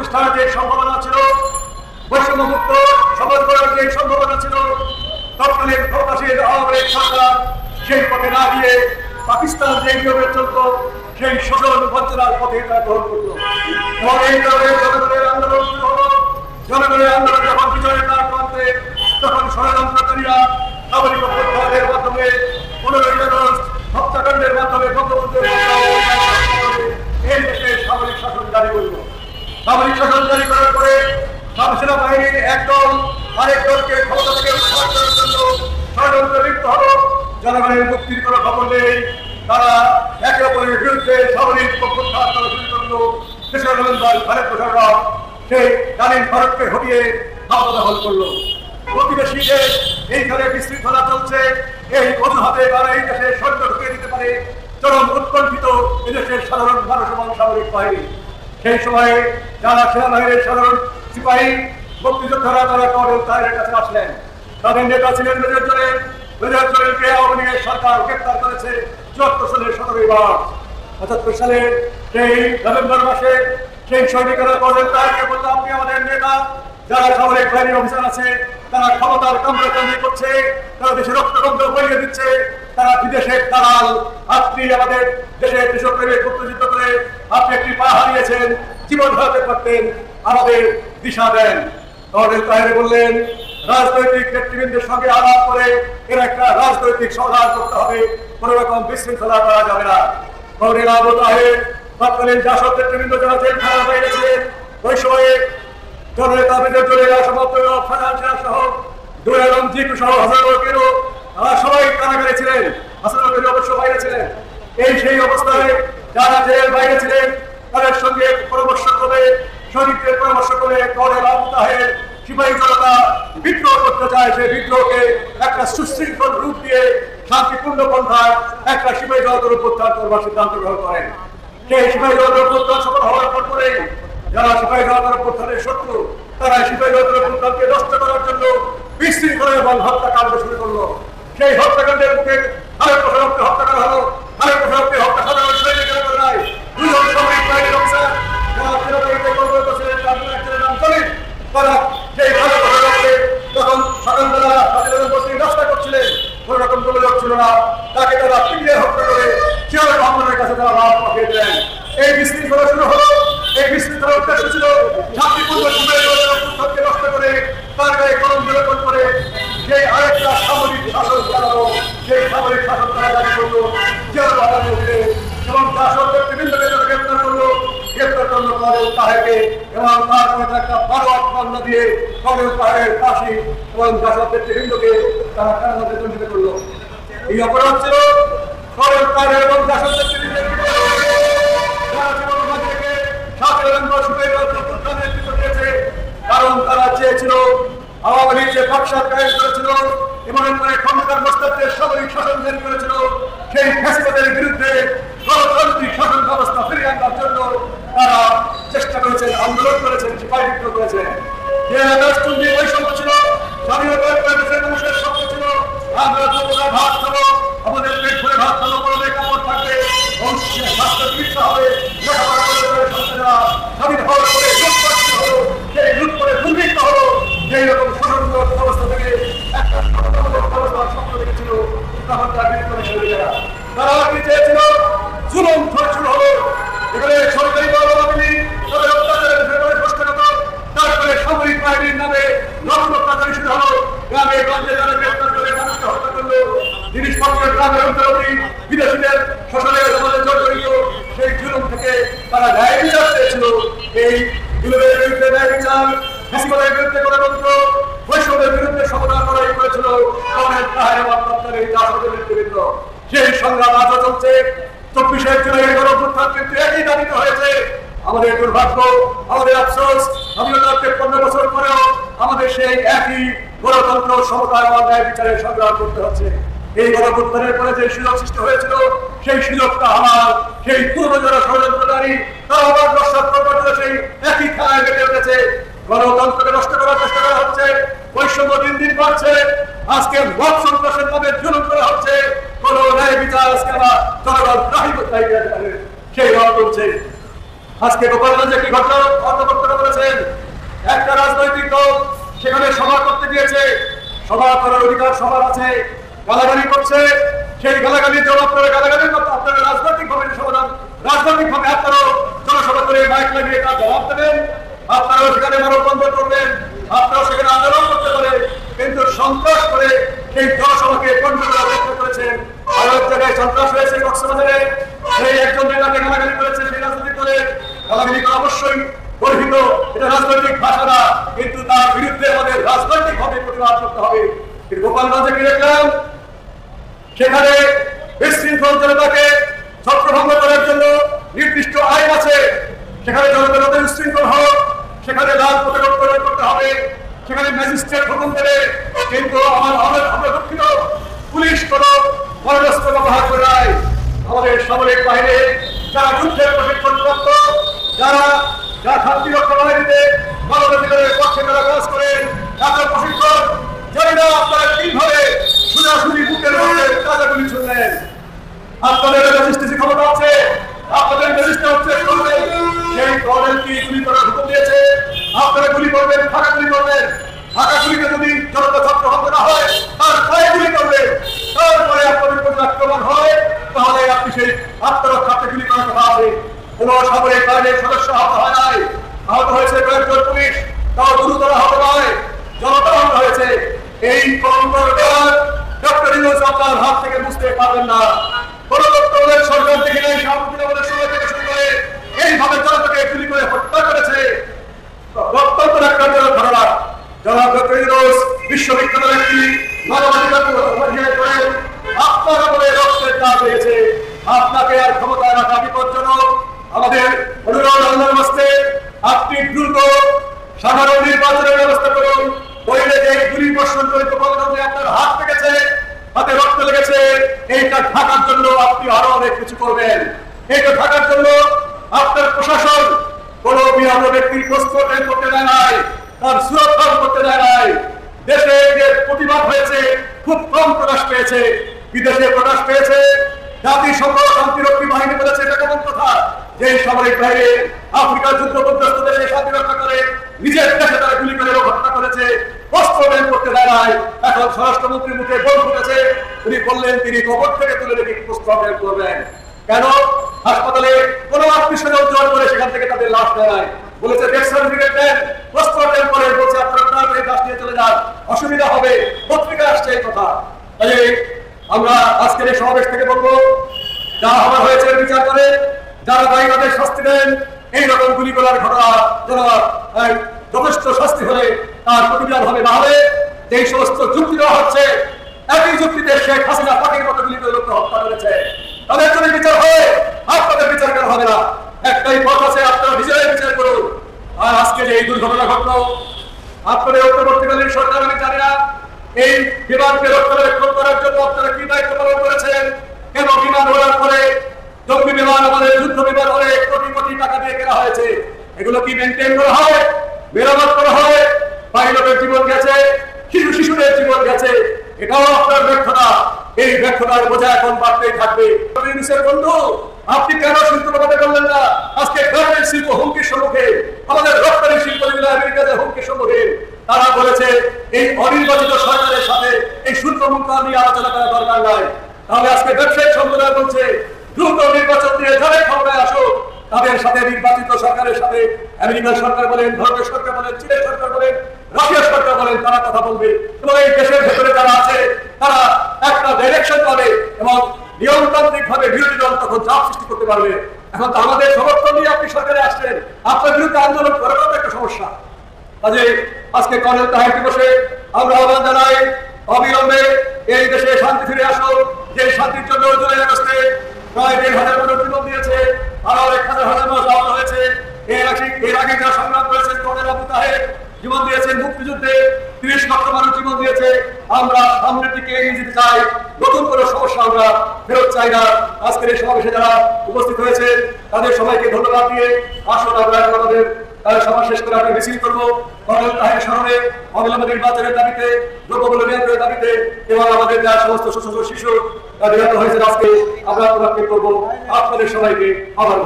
প্রতিষ্ঠানের যে সম্ভাবনা ছিল, বৈষম্যমুক্ত সমাজ গড়ার যে সম্ভাবনা ছিল, তৎকালীন ক্ষমতাসীন আওয়ামী লীগ সরকার সেই পথে না দিয়ে পাকিস্তান যে নিয়মে চলত সেই শোষণ বঞ্চনার পথে তারা গ্রহণ করল। এবং এই কারণে জনগণের আন্দোলন শুরু হল। জনগণের আন্দোলন যখন বিজয়ের দ্বার প্রান্তে, তখন ষড়যন্ত্রকারীরা সামরিক অভ্যুত্থানের মাধ্যমে 15ই আগস্ট হত্যাকাণ্ডের মাধ্যমে বঙ্গবন্ধুর এই দেশে সামরিক শাসন জারি করল। সামরিক শাসন জারি করার পরে সেনাবাহিনীর একদল আরেক দলকে ক্ষমতা থেকে উৎখাত করার জন্য ষড়যন্ত্রে লিপ্ত হল। জনগণের মুক্তির কোনো খবর নেই। তারা একে অপরের বিরুদ্ধে সামরিক অভ্যুত্থান করা শুরু করল। তেসরা নভেম্বর ভারত প্রসাররা সেই স্বাধীন ভারতকে হটিয়ে ক্ষমতা দখল করল। প্রতিবেশী দেশ এইখানে বিশৃঙ্খলা চলছে, এই অজুহাতে তারা এই দেশে সৈন্য ঢুকিয়ে দিতে পারে। চরম উৎকণ্ঠিত এদেশের সাধারণ মানুষ এবং সামরিক বাহিনী। সেই সময়ে যারা সেনাবাহিনীর সাধারণ সিপাহী মুক্তিযোদ্ধারা তারা কর্নেল তাহেরের কাছে আসলেন। তাদের নেতা ছিলেন মেজর জেনারেল। মেজর জেনারেলকে আওয়ামী লীগের সরকার গ্রেপ্তার করেছে 74 সালের 17ই মার্চ। 75 সালের সেই নভেম্বর মাসে সেই সৈনিকেরা কর্নেল তাহেরকে বলল, আপনি আমাদের নেতা। যারা সামরিক বাহিনীর অফিসার আছে তারা ক্ষমতার কামড়াকামড়ি করছে, তারা দেশে রক্তগন্ধ বইয়ে দিচ্ছে, তারা বিদেশের দালাল। আপনি আমাদের দেশের দেশপ্রেমিক মুক্তিযুদ্ধ করে আপনি একটি পা হারিয়েছেন, জীবন হারাতে পারতেন, আমাদের দিশা দেন। কর্নেল তাহের বললেন, রাজনৈতিক নেতৃবৃন্দের সঙ্গে আলাপ করে এর একটা রাজনৈতিক সমাধান করতে হবে, কোন রকম বিশৃঙ্খলা করা যাবে না। কর্নেল আবু তাহের তৎকালীন জাসদ নেতৃবৃন্দ যারা জেলখানার বাইরে ছিলেন, ওই সময়ে জননেতা মেজর জেনারেল ফাইন্যান্সিয়াল সহ দুই রঞ্জিত সহ হাজারো সবাই কারাগারে ছিলেন। হাসানুল অবশ্য বাইরে ছিলেন। এই সেই অবস্থায় যারা জেলের বাইরে ছিলেন তাদের সঙ্গে পরামর্শ করে, সৈনিকদের পরামর্শ করে কর্নেল আবু তাহের সিপাহী জনতা বিদ্রোহ করতে চায়। সেই বিদ্রোহকে একটা সুশৃঙ্খল রূপ দিয়ে শান্তিপূর্ণ পন্থায় একটা সিপাহী জনতার অভ্যুত্থান করবার সিদ্ধান্ত গ্রহণ করেন। সেই সিপাহী জনতার অভ্যুত্থান সফল হওয়ার পর পরে যারা সিপাহী জনতার অভ্যুত্থানের শত্রু তারা সিপাহী জনতার অভ্যুত্থানকে নষ্ট করার জন্য বিশৃঙ্খলা এবং হত্যাকাণ্ড শুরু করলো। সেই হত্যাকাণ্ডের মুখে আরেক প্রসারককে হত্যা করা হলো। আরেক প্রসারককে হত্যা সাধারণ সৈনিকেরা করে নাই। দুজন সামরিক বাহিনীর অফিসার যারা সেনাবাহিনীতে কর্মরত ছিলেন, তার একজনের নাম জলিল। তারা সেই আরেক প্রসারককে যখন সকালবেলা রাস্তা করছিলেন, কোন রকম গোলযোগ ছিল না, তাকে তারা পিটিয়ে হত্যা করে চেয়ার রহমানের কাছে তারা লাভ পাঠিয়ে দেন। এই বিশৃঙ্খলা শুরু হলো। এই বিশৃঙ্খলার উদ্দেশ্য ছিল শান্তিপূর্ণ অভ্যুত্থানকে নষ্ট করে তার গায়ে কলম নিরূপণ করে সেই আরেকটা সামরিক শাসন চালানো। সেই সামরিক শাসন তারা জারি করলো চেয়ার রহমানের উপরে এবং জাসদের বিভিন্ন নেতাকে গ্রেপ্তার করলো। গ্রেপ্তার করলো কর্নেল তাহেরকে এবং তারপরে একটা 12 মামলা দিয়ে কর্নেল তাহের ফাঁসি এবং জাসদের বিভিন্নকে তারা কারাগারে দণ্ডিত করলো। এই অপরাধ ছিল কর্নেল তাহের এবং জাসদের বিভিন্ন কারণ তারা চেয়েছিল আওয়ামী লীগ যে বাকশাল কায়েম করেছিল এবং ক্ষমতার মস্তদের সামরিক শাসন জারি করেছিল, সেই ফ্যাসিবাদের বিরুদ্ধে গণতান্ত্রিক শাসন ব্যবস্থা ফিরিয়ে আনার জন্য তারা চেষ্টা করেছেন, আন্দোলন করেছেন, সিপাহী বিদ্রোহ করেছেন। যে রাষ্ট্রীয় বৈষম্য ছিল, স্বাধীনতার মানুষের স্বপ্ন ছিল আমরা যতটা ভাত খাবো, আমাদের পেট ভরে ভাত খাবো, পরনে কাপড় থাকবে, স্বাস্থ্য চিকিৎসা হবে, লেখাপড়া করে সন্তানেরা স্বাধীন হওয়ার পরে লুটপাট হলো, সেই লুট করে দুর্ভিক্ষ হলো। সেই রকম স্বতন্ত্র ব্যবস্থা থেকে একটা ব্যবস্থার স্বপ্ন দেখেছিল তখন তার বিরুদ্ধে শরীরেরা। তারা কি চেয়েছিল? জুলুম শুরু হলো। এখানে সরকারি দল আওয়ামী লীগ তাদের অত্যাচারের ভেতরে প্রশ্নগত, তারপরে সামরিক বাহিনীর নামে লক্ষ অত্যাচারী শুরু হলো। গ্রামে গঞ্জে তারা গ্রেপ্তার করে মানুষকে হত্যা করলো। জিনিসপত্রের গ্রামের অন্তর্গত বিদেশিদের শোষণের আমাদের জড়িত সেই জুলুম থেকে তারা ন্যায় বিচার চেয়েছিল। এই জুলুমের বিরুদ্ধে ন্যায় বিচার, ফ্যাসিবাদের বিরুদ্ধে গণতন্ত্র, বৈষম্যের বিরুদ্ধে সমন্বয় লড়াই করেছিল কর্নেল তাহের এবং তৎকালীন জাসদের নেতৃবৃন্দ। সেই সংগ্রাম আজও চলছে। 24 জুলাই গণঅভ্যুত্থান কিন্তু একই দাবিতে হয়েছে। আমাদের দুর্ভাগ্য, আমাদের আফসোস, স্বাধীনতার 53 বছর পরেও আমাদের সেই একই গণতন্ত্র, সমতা এবং ন্যায় বিচারের সংগ্রাম করতে হচ্ছে। এই গণঅভ্যুত্থানের পরে যে সুযোগ সৃষ্টি হয়েছিল, সেই সুযোগটা আমার সেই পূর্ব যারা ষড়যন্ত্রকারী তারা আবার সেই একই খেলায় বেঁধে উঠেছে। গণতন্ত্রকে নষ্ট করার চেষ্টা করা হচ্ছে, বৈষম্য দিন দিন বাড়ছে। আজকে মত সন্ত্রাসের নামে জুলুম করা হচ্ছে, কোন ন্যায় বিচার আজকে আমার জনগণ সেই রং করছে। আজকে গোপালগঞ্জে কি ঘটনা বক্তব্য করেছে সভা করার অধিকার সবার আছে। গালাগালি করছে, সেই গালাগালির জবাব করে গালাগালির মতো আপনারা রাজনৈতিকভাবে সমাধান, রাজনৈতিকভাবে আপনারাও জনসভা করে মাইক লাগিয়ে তার জবাব দেবেন, আপনারাও সেখানে মানববন্ধন করবেন, আপনারাও সেখানে আন্দোলন করতে পারে, কিন্তু সন্ত্রাস করে সেই জনসভাকে কন্ট্রোল করার চেষ্টা করেছেন। আরেক জায়গায় সন্ত্রাস হয়েছে কক্সবাজারে, সেই একজন নেতাকে গালাগালি করেছে, সেই রাজনৈতিক দলের গালাগালি করা অবশ্যই গর্হিত, এটা রাজনৈতিক ভাষা না, কিন্তু তার বিরুদ্ধে আমাদের রাজনৈতিকভাবে প্রতিবাদ করতে হবে। গোপালগঞ্জে কি দেখলাম, সেখানে বিশৃঙ্খল জনতাকে ছত্রভঙ্গ করার জন্য নির্দিষ্ট আইন আছে, সেখানে জনতা বিশৃঙ্খল হোক, সেখানে লাল পতাকা উত্তোলন করতে হবে, সেখানে ম্যাজিস্ট্রেট হুকুম দেবে, কিন্তু আমরা দুঃখিত পুলিশ কোন বর্ণাস্ত্র ব্যবহার করে নাই। আমাদের সামরিক বাহিনী যারা যুদ্ধের প্রশিক্ষণ প্রাপ্ত, যারা শান্তি রক্ষা বাহিনীতে মানবাধিকারের পক্ষে যারা কাজ করেন, তাদের প্রশিক্ষণ জানি না আপনারা কিভাবে সোজাসুজি বুকের মধ্যে তাজাগুলি শুনলেন। আপনাদের ম্যাজিস্ট্রেসি ক্ষমতা আছে, আপনাদের ম্যাজিস্ট্রেট হচ্ছে কর্নেল, সেই কর্নেল কি গুলি করার হুকুম দিয়েছে? আপনারা গুলি করবেন, ফাঁকা গুলি করবেন, ফাঁকা গুলিতে যদি জনতা ছত্রভঙ্গ না হয় তার পায়ে গুলি করবেন, তারপরে আপনাদের প্রতি আক্রমণ হয়, তাহলে আপনি সেই আত্মরক্ষাতে গুলি করার কথা আছে। কোন সামরিক বাহিনীর সদস্য আহত হয় নাই, আহত হয়েছে কয়েকজন পুলিশ, তাও গুরুতর আহত নয়, জনতা আহত হয়েছে। এই কলঙ্কর ডক্টর ইউনূস আপনার হাত থেকে বুঝতে পারবেন না। কোন তত্ত্বাবধায়ক সরকার থেকে নেই, সাম্প্রতিক আমাদের সময় থেকে শুরু করে এইভাবে জনতাকে গুলি করে হত্যা করেছে। অত্যন্ত ন্যাক্কারজনক ঘটনা। জনাব ডক্টর ইউনূস বিশ্ববিখ্যাত ব্যক্তি, মানবাধিকার করেন, আপনার আমলে রক্তের দাগ হয়েছে, আপনাকে আর ক্ষমতায় রাখা বিপজ্জনক। আমাদের অনুরোধ আল্লাহর হস্তে আপনি দ্রুত সাধারণ নির্বাচনের ব্যবস্থা করুন, নইলে যে গুলি বর্ষণ করে গোপালগঞ্জে আপনার হাত লেগেছে, হাতে রক্ত লেগেছে, এইটা ঢাকার জন্য আপনি আরো অনেক কিছু করবেন। এইটা ঢাকার জন্য আপনার প্রশাসন কোন বিহত ব্যক্তির প্রস্তুত করতে দেয় নাই, তার সুরক্ষা করতে দেয় নাই। দেশে যে প্রতিবাদ হয়েছে খুব কম প্রকাশ পেয়েছে, বিদেশে প্রকাশ পেয়েছে। জাতিসংঘ শান্তিরক্ষী বাহিনী বলেছে এটা কেমন কথা, যে সামরিক বাহিনী আফ্রিকার যুদ্ধ বিধ্বস্ত দেশে শান্তি রক্ষা করে নিজের দেশে তারা গুলি করে হত্যা করেছে, অস্ত্র বের করতে দেয় নাই। এখন স্বরাষ্ট্রমন্ত্রীর মুখে বল ফুটেছে, তিনি বললেন তিনি কবর থেকে তুলে রেখে অস্ত্র বের করবেন। কেন? হাসপাতালে কোন আত্মীয়-স্বজন জোর করে সেখান থেকে তাদের লাশ দেয় নাই, বলেছে ডেথ সার্টিফিকেট দেন, অস্ত্র বের করে বলছে আপনারা তাড়াতাড়ি লাশ নিয়ে চলে যান, অসুবিধা হবে। পত্রিকা আসছে এই কথা। তাই আমরা আজকের এই সমাবেশ থেকে বলবো, যা হবার হয়েছে বিচার করে, যারা দায়ী তাদের শাস্তি দেন। এইরকম গুলি করার ঘটনা যথেষ্ট শাস্তি হলে তার প্রতিবাদ হবে, না হলে যে সমস্ত যুক্তি দেওয়া হচ্ছে, একই যুক্তিতে শেখ হাসিনা পাখির মতো গুলি করে লোককে হত্যা করেছে, তাদের যদি বিচার হয় আপনাদের বিচার করা হবে না। একটাই পথ আছে, আপনারা নিজেরাই বিচার করুন। আর আজকে যে এই দুর্ঘটনা ঘটল, আপনাদের অন্তর্বর্তীকালীন সরকার আমি জানি না এই বিমানকে রক্ষণাবেক্ষণ করার জন্য আপনারা কি দায়িত্ব পালন করেছেন। কেন বিমান ওড়ার পরে জঙ্গি বিমান, আমাদের যুদ্ধ বিমান হলে কোটি কোটি টাকা দিয়ে কেনা হয়েছে, এগুলো কি মেনটেন করা হয়, মেরামত করা হয়? পাইলটের জীবন গেছে, শিশুদের জীবন গেছে, এটাও আপনার ব্যর্থতা। এই ব্যর্থতার বোঝা এখন বাড়তেই থাকবে। বন্ধু, আপনি কেন শিল্প বানাতে পারলেন না? আজকে গার্মেন্টস শিল্প হুমকির সম্মুখে, আমাদের রপ্তানি শিল্প যেগুলো আমেরিকাতে হুমকির সম্মুখে। তারা বলেছে এই অনির্বাচিত সরকারের সাথে এই শুল্ক মুক্ত নিয়ে আলোচনা করা দরকার নাই। তাহলে আজকে ব্যবসায়িক সম্প্রদায় বলছে দ্রুত নির্বাচন দিয়ে যারা ক্ষমতায় আসুক, তাদের সাথে নির্বাচিত সরকারের সাথে আমেরিকার সরকার বলেন, ভারতের সরকার বলেন, চীনের সরকার বলেন, রাশিয়ার সরকার বলেন, তারা কথা বলবে এবং এই দেশের ভেতরে যারা আছে তারা একটা ডাইরেকশন পাবে এবং নিয়মতান্ত্রিক ভাবে বিরোধী দল তখন চাপ সৃষ্টি করতে পারবে। এখন তো আমাদের সমর্থন নিয়ে আপনি সরকারে আসছেন, আপনার বিরুদ্ধে আন্দোলন করাটাও একটা সমস্যা। কাজে আজকে কর্নেল তাহের দিবসে আমরা আহ্বান জানাই, অবিলম্বে এই দেশে শান্তি ফিরে আসুক। যে শান্তির জন্য জুলাই আগস্টে প্রায় ১,৫০০ মানুষ জীবন দিয়েছে, আরো ১,০০০ মানুষ আহত হয়েছে। এর আগে যারা সংগ্রাম করেছেন, কর্নেল আবু তাহের জীবন দিয়েছেন মুক্তিযুদ্ধে, ৩০ লক্ষ মানুষ জীবন দিয়েছে। আমরা সামনের দিকে এগিয়ে যেতে চাই, নতুন কোনো সমস্যা আমরা ফেরত চাই না। আজকের এই সমাবেশে যারা উপস্থিত হয়েছে তাদের সবাইকে ধন্যবাদ দিয়ে আসুন আমরা আমাদের সভা শেষ করে আমরা মিছিল করবো। কর্নেল তাহের স্মরণে অবিলম্বে নির্বাচনের দাবিতে, দ্রব্যমূল্য নিয়ন্ত্রণের দাবিতে এবং আমাদের যারা সমস্ত শিশু নিহত হয়েছে আজকে আমরা প্রদান করবো। আপনাদের সবাইকে আবার